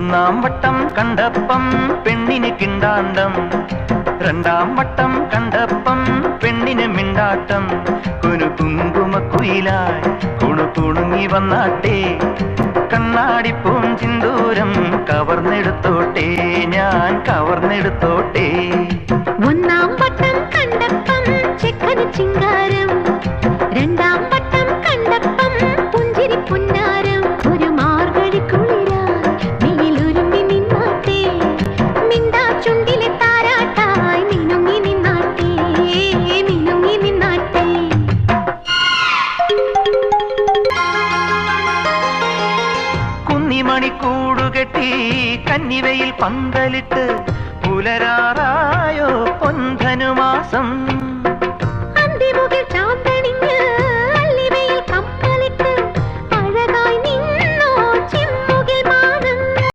ഒന്നാം വട്ടം കണ്ടപ്പം പെണ്ണിന് കിണ്ടാണ്ടം, രണ്ടാം വട്ടം കണ്ടപ്പം പെണ്ണിന് മിണ്ടാട്ടം. കുനു കുങ്കുമക്കുയിലായി കുണുകുണുങ്ങി വന്നാട്ടെ, കണ്ണാടിപ്പൂം ചിന്തൂരം കവർന്നെടുത്തോട്ടെ, ഞാൻ കവർന്നെടുത്തോട്ടെ. ഒന്നാം വട്ടം കണ്ടപ്പം ചെക്കന് ചിങ്കാരം, രണ്ടാം വട്ടം കണ്ടപ്പം പുഞ്ചിരി പുന്നാരം. ഒരു മാർഗഴി കുളിരായി നീലൊരുങ്ങി നിന്നാട്ടെ, മിണ്ടാ ചുണ്ടിലെ താരാട്ടായി മിനുങ്ങി നിന്നാട്ടെ, മിനുങ്ങി നിന്നാട്ടെ. കുന്നിമണിക്കൂടുകെട്ടി കന്നിവയിൽ പന്തലിട്ട് പുലരാറായോ പൊൻധനുമാസം.